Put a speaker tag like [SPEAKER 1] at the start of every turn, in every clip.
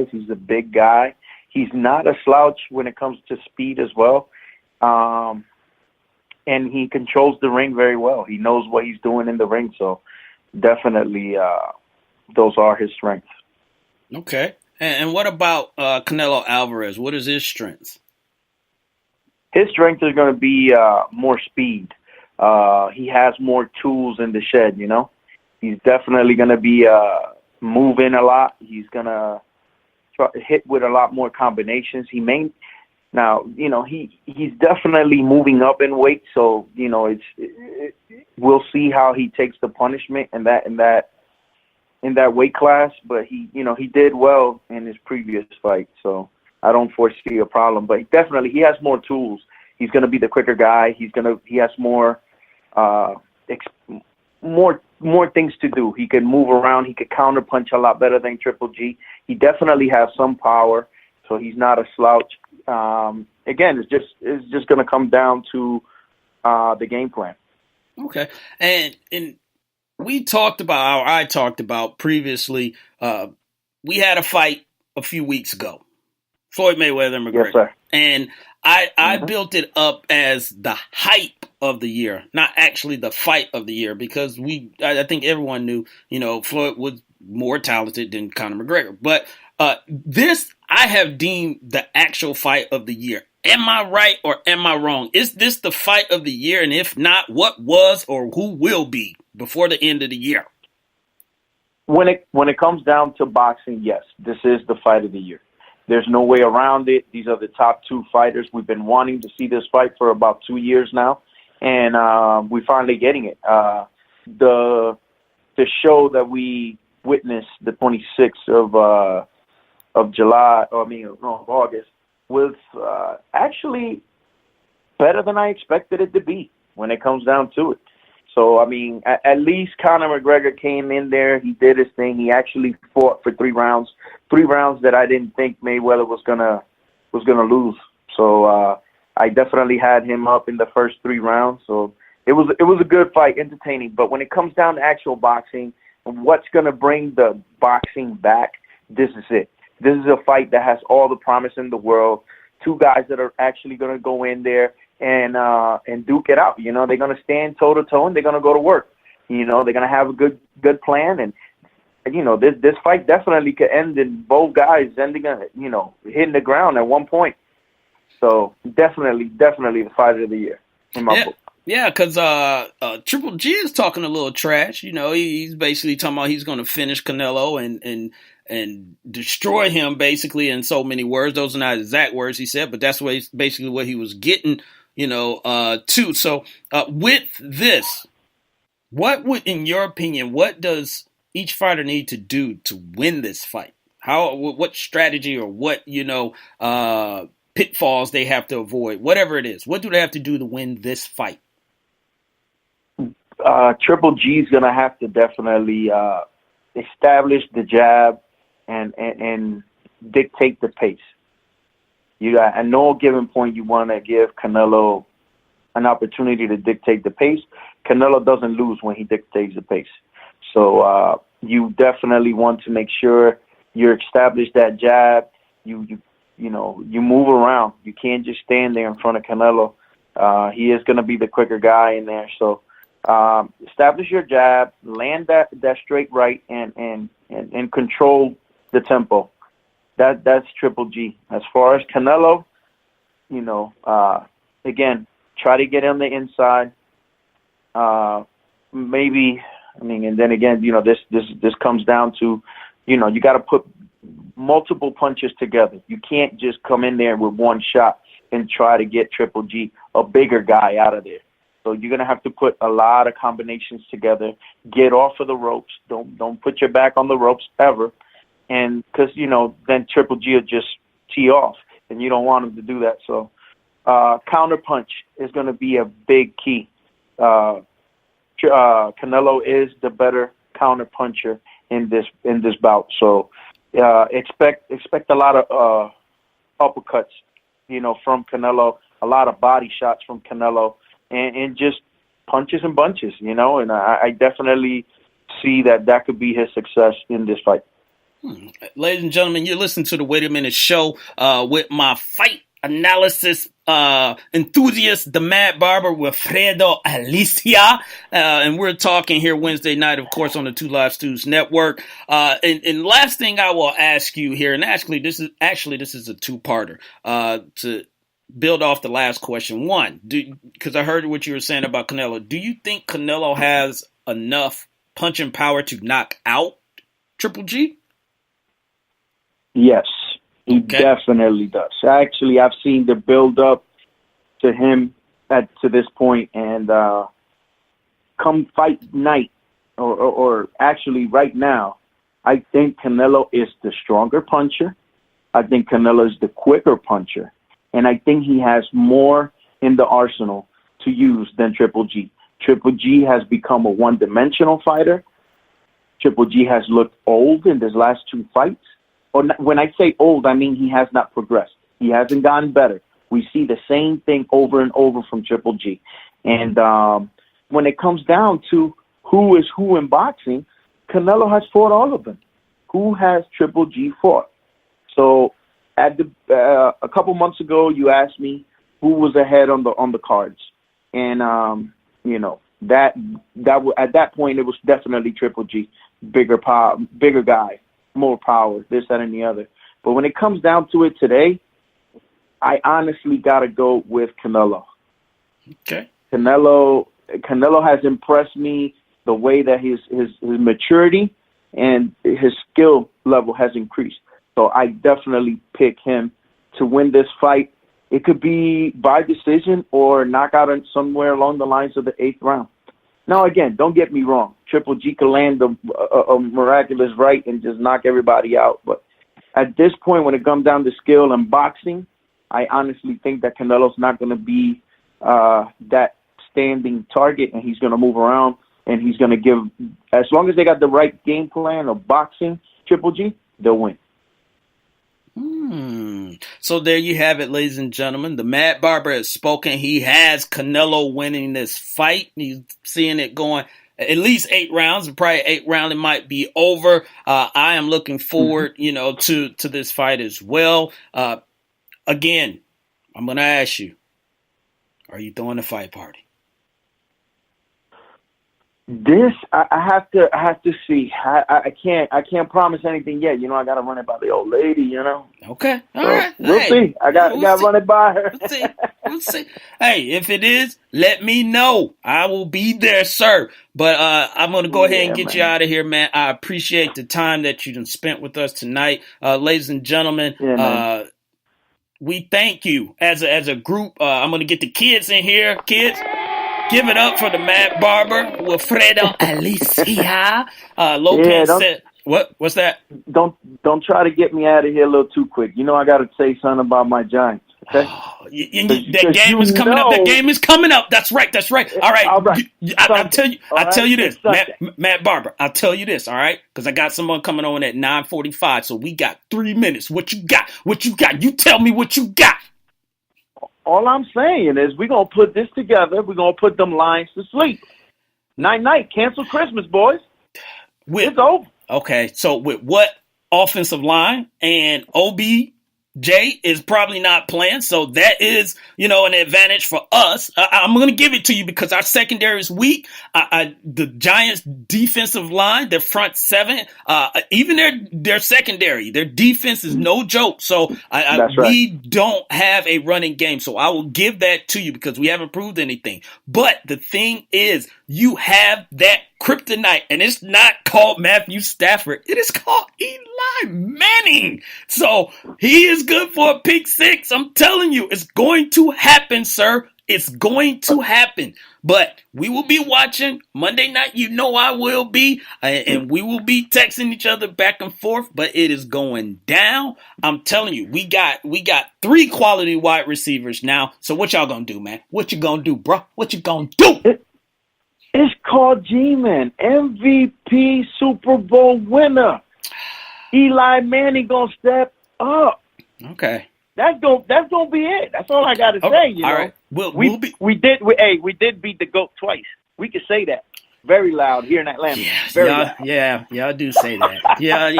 [SPEAKER 1] He's a big guy. He's not a slouch when it comes to speed as well. And he controls the ring very well. He knows what he's doing in the ring. So definitely those are his strengths.
[SPEAKER 2] Okay. And what about Canelo Alvarez? What is his strengths?
[SPEAKER 1] His strength is going to be more speed. He has more tools in the shed, you know. He's definitely going to be moving a lot. He's going to hit with a lot more combinations. Now, you know, he's definitely moving up in weight, so, you know, we'll see how he takes the punishment in that weight class, but he did well in his previous fight, so I don't foresee a problem. But he has more tools. He's going to be the quicker guy. He has more things to do. He can move around. He could counter punch a lot better than Triple G. He definitely has some power, so he's not a slouch. Again, it's just going to come down to the game plan.
[SPEAKER 2] Okay, and I talked about previously. We had a fight a few weeks ago, Floyd Mayweather and McGregor,
[SPEAKER 1] yes, sir.
[SPEAKER 2] And I built it up as the hype of the year, not actually the fight of the year, because I think everyone knew, you know, Floyd was more talented than Conor McGregor. But this I have deemed the actual fight of the year. Am I right or am I wrong? Is this the fight of the year? And if not, what was or who will be before the end of the year?
[SPEAKER 1] When it comes down to boxing, yes, this is the fight of the year. There's no way around it. These are the top two fighters. We've been wanting to see this fight for about 2 years now, and we're finally getting it. The show that we witnessed, the 26th of August, was actually better than I expected it to be when it comes down to it. So, I mean, at least Conor McGregor came in there. He did his thing. He actually fought for 3 rounds that I didn't think Mayweather was gonna lose. So I definitely had him up in the first 3 rounds. So it was a good fight, entertaining. But when it comes down to actual boxing and what's gonna bring the boxing back, this is it. This is a fight that has all the promise in the world. 2 guys that are actually gonna go in there and duke it out. You know, they're gonna stand toe to toe and they're gonna go to work. You know, they're gonna have a good plan, and you know, this fight definitely could end in both guys ending hitting the ground at one point. So definitely the fight of the year in my book.
[SPEAKER 2] Yeah, because Triple G is talking a little trash. You know, he's basically talking about he's going to finish Canelo and destroy him, basically, in so many words. Those are not exact words he said, but that's basically what he was getting, to. So with this, in your opinion, what does each fighter need to do to win this fight? What strategy or what, pitfalls they have to avoid, whatever it is? What do they have to do to win this fight?
[SPEAKER 1] Triple G is going to have to definitely establish the jab and dictate the pace. At no given point you want to give Canelo an opportunity to dictate the pace. Canelo doesn't lose when he dictates the pace. So you definitely want to make sure you establish that jab. You move around. You can't just stand there in front of Canelo. He is going to be the quicker guy in there. So establish your jab, land that straight right, and control the tempo. That's Triple G. As far as Canelo, again, try to get on the inside. And then again, this comes down to, you got to put multiple punches together. You can't just come in there with one shot and try to get Triple G, a bigger guy, out of there. So you're gonna have to put a lot of combinations together. Get off of the ropes. Don't put your back on the ropes ever, and because then Triple G will just tee off, and you don't want him to do that. So counter punch is gonna be a big key. Canelo is the better counter puncher in this bout. So expect a lot of uppercuts, from Canelo, a lot of body shots from Canelo, and just punches and bunches, and I definitely see that could be his success in this fight.
[SPEAKER 2] Ladies and gentlemen, you're listening to the Wait a Minute show with my fight analysis enthusiast, the Mad Barber, Wilfredo Alicia. And we're talking here Wednesday night, of course, on the Two Live Stews Network. And last thing I will ask you here, and actually this is a two-parter, to build off the last question. One, because I heard what you were saying about Canelo. Do you think Canelo has enough punching power to knock out Triple G?
[SPEAKER 1] Yes, he definitely does. Actually, I've seen the build up to him to this point, and come fight night, or actually right now, I think Canelo is the stronger puncher. I think Canelo is the quicker puncher, and I think he has more in the arsenal to use than Triple G. Triple G has become a one-dimensional fighter. Triple G has looked old in his last two fights. Or when I say old, I mean he has not progressed. He hasn't gotten better. We see the same thing over and over from Triple G. And when it comes down to who is who in boxing, Canelo has fought all of them. Who has Triple G fought? So at a couple months ago, you asked me who was ahead on the cards, and that at that point it was definitely Triple G, bigger power, bigger guy. More power, this, that, and the other. But when it comes down to it today, I honestly got to go with Canelo.
[SPEAKER 2] Okay.
[SPEAKER 1] Canelo has impressed me the way that his maturity and his skill level has increased. So I definitely pick him to win this fight. It could be by decision or knockout somewhere along the lines of the 8th round. Now, again, don't get me wrong. Triple G can land a miraculous right and just knock everybody out. But at this point, when it comes down to skill and boxing, I honestly think that Canelo's not going to be that standing target, and he's going to move around, and he's going to give, as long as they got the right game plan of boxing, Triple G, they'll win.
[SPEAKER 2] So there you have it, ladies and gentlemen. The Mad Barber has spoken. He has Canelo winning this fight. He's seeing it going at least 8 rounds, and probably 8 round it might be over. I am looking forward, to this fight as well. Again, I'm going to ask you, are you throwing a fight party?
[SPEAKER 1] This I have to see. I can't promise anything yet. I got to run it by the old lady.
[SPEAKER 2] Okay, all
[SPEAKER 1] so
[SPEAKER 2] right.
[SPEAKER 1] We'll see. I got to run it by her.
[SPEAKER 2] We'll see. Hey, if it is, let me know. I will be there, sir. But I'm gonna go ahead and get you out of here, man. I appreciate the time that you spent with us tonight, ladies and gentlemen. We thank you as a group. I'm gonna get the kids in here. Kids, give it up for the Mad Barber, Wilfredo Alicia. Lopez said, what's that?
[SPEAKER 1] Don't try to get me out of here a little too quick. I got to say something about my Giants. Okay.
[SPEAKER 2] That game is coming up. That game is coming up. That's right. All right. I'll tell you this, Matt Barber. I'll tell you this. All right, because I got someone coming on at 9:45, so we got 3 minutes. What you got? You tell me what you got.
[SPEAKER 1] All I'm saying is we're going to put this together. We're going to put them lines to sleep. Night. Cancel Christmas, boys. It's over.
[SPEAKER 2] Okay, so with what offensive line? And OBJ is probably not playing, so that is, an advantage for us. I'm going to give it to you because our secondary is weak. The Giants' defensive line, their front seven, even their secondary, their defense is no joke. So we don't have a running game. So I will give that to you because we haven't proved anything. But the thing is, you have that kryptonite, and it's not called Matthew Stafford. It is called Eli Manning. So he is good for a pick 6. I'm telling you, it's going to happen, sir. It's going to happen. But we will be watching Monday night. I will be. And we will be texting each other back and forth. But it is going down. I'm telling you, we got 3 quality wide receivers now. So what y'all gonna do, man? What you gonna do, bro? What you gonna do?
[SPEAKER 1] It's called G-Man, MVP Super Bowl winner. Eli Manning gonna step up.
[SPEAKER 2] Okay.
[SPEAKER 1] That's gonna be it. That's all I gotta say.
[SPEAKER 2] All right.
[SPEAKER 1] We did beat the GOAT twice. We can say that. Very loud here in Atlanta. Very loud.
[SPEAKER 2] Yeah, y'all do say that. Yeah,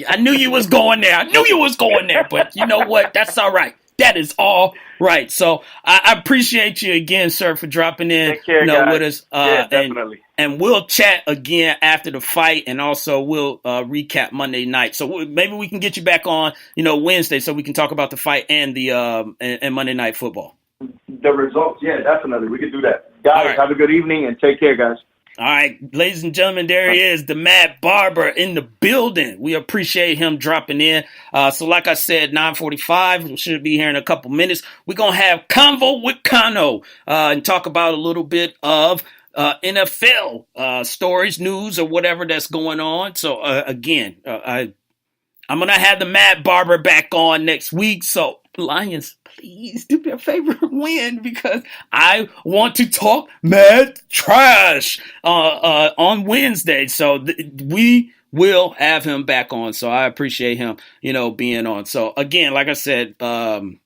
[SPEAKER 2] I knew you was going there. But you know what? That's all right. That is all right. So I appreciate you again, sir, for dropping in.
[SPEAKER 1] Take care, guys.
[SPEAKER 2] With us.
[SPEAKER 1] Yeah, definitely.
[SPEAKER 2] And we'll chat again after the fight, and also we'll recap Monday night. So maybe we can get you back on, Wednesday, so we can talk about the fight and the and Monday Night Football.
[SPEAKER 1] The results, yeah, definitely. We can do that. Guys, right. Have a good evening and take care, guys.
[SPEAKER 2] All right, ladies and gentlemen, there he is, the Mad Barber in the building. We appreciate him dropping in. So like I said, 9:45, we should be here in a couple minutes. We're going to have Convo with Kano and talk about a little bit of NFL stories, news, or whatever that's going on. So again, I'm going to have the Mad Barber back on next week. So Lions, please do me a favor and win, because I want to talk mad trash on Wednesday. So we will have him back on. So I appreciate him, being on. So again, like I said, I'm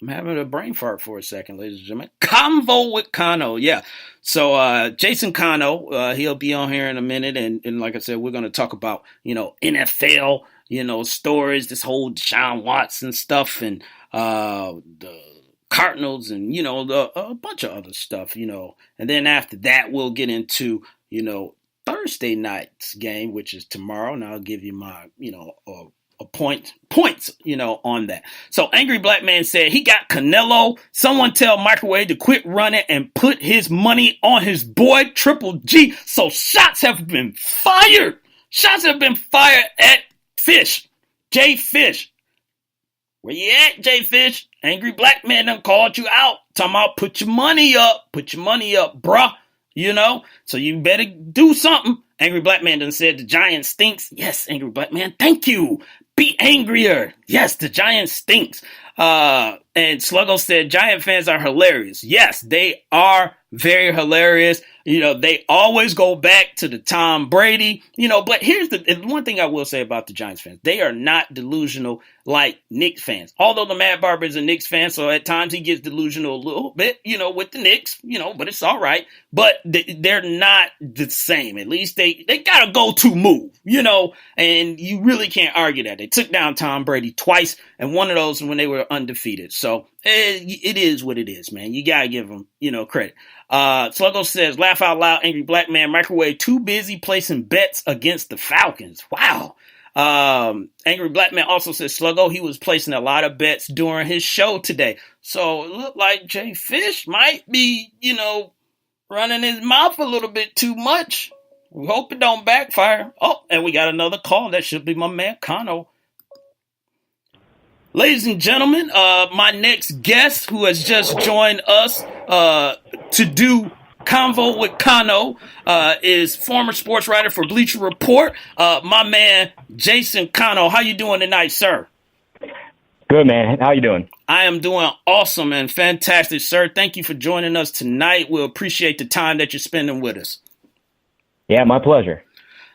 [SPEAKER 2] having a brain fart for a second, ladies and gentlemen. Convo with Kano, yeah. So Jason Kano, he'll be on here in a minute, and like I said, we're going to talk about NFL, stories, this whole Deshaun Watson stuff, and the Cardinals, and a bunch of other stuff, and then after that, we'll get into Thursday night's game, which is tomorrow, and I'll give you my points, on that. So Angry Black Man said he got Canelo. Someone tell Microwave to quit running and put his money on his boy Triple G. So shots have been fired. Shots have been fired at Fish. Jay Fish. Where you at, Jay Fish? Angry Black Man done called you out. Talking about put your money up. Put your money up, bruh. So you better do something. Angry Black Man done said the Giant stinks. Yes, Angry Black Man, thank you. Be angrier. Yes, the Giant stinks. And Sluggo said Giant fans are hilarious. Yes, they are very hilarious. They always go back to the Tom Brady, but here's the one thing I will say about the Giants fans. They are not delusional like Knicks fans. Although the Mad Barber is a Knicks fan, so at times he gets delusional a little bit, with the Knicks, but it's all right. But they're not the same. At least they got a go-to move, and you really can't argue that. They took down Tom Brady twice, and one of those when they were undefeated. So it is what it is, man. You got to give them, credit. Sluggo says, laugh out loud, Angry Black Man. Microwave too busy placing bets against the Falcons. Wow. Angry Black Man also says, Sluggo, he was placing a lot of bets during his show today. So it looked like Jay Fish might be, running his mouth a little bit too much. We hope it don't backfire. Oh, and we got another call. That should be my man, Kano. Ladies and gentlemen, my next guest who has just joined us to do Convo with Kano is former sports writer for Bleacher Report, my man Jason Kano. How you doing tonight, sir?
[SPEAKER 3] Good, man. How you doing?
[SPEAKER 2] I am doing awesome and fantastic, sir. Thank you for joining us tonight. We'll appreciate the time that you're spending with us.
[SPEAKER 3] Yeah, my pleasure.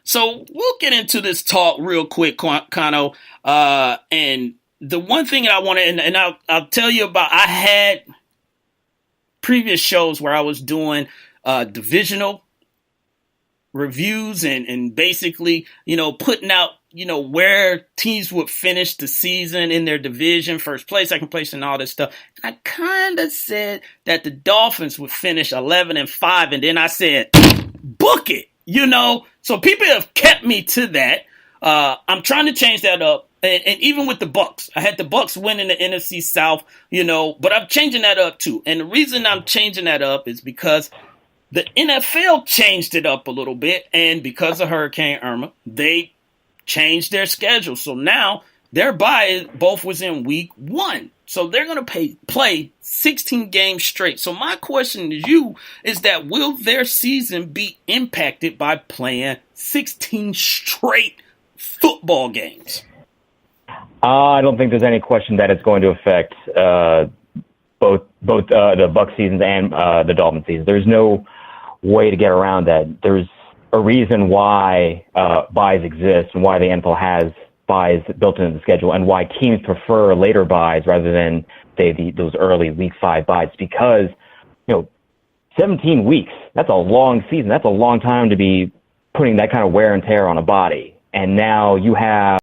[SPEAKER 2] So we'll get into this talk real quick, Kano, and the one thing that I want to, and I'll tell you about, I had previous shows where I was doing divisional reviews and basically, putting out, where teams would finish the season in their division, first place, second place, and all this stuff. And I kind of said that the Dolphins would finish 11-5, and then I said, book it, So people have kept me to that. I'm trying to change that up. And even with the Bucks, I had the Bucks winning the NFC South, but I'm changing that up too. And the reason I'm changing that up is because the NFL changed it up a little bit. And because of Hurricane Irma, they changed their schedule. So now their bye both was in week 1. So they're going to play 16 games straight. So my question to you is that will their season be impacted by playing 16 straight football games?
[SPEAKER 3] I don't think there's any question that it's going to affect both the Bucs seasons and the Dolphins seasons. There's no way to get around that. There's a reason why buys exist and why the NFL has buys built into the schedule and why teams prefer later buys rather than, say, those early Week 5 buys. Because, 17 weeks. That's a long season. That's a long time to be putting that kind of wear and tear on a body. And now you have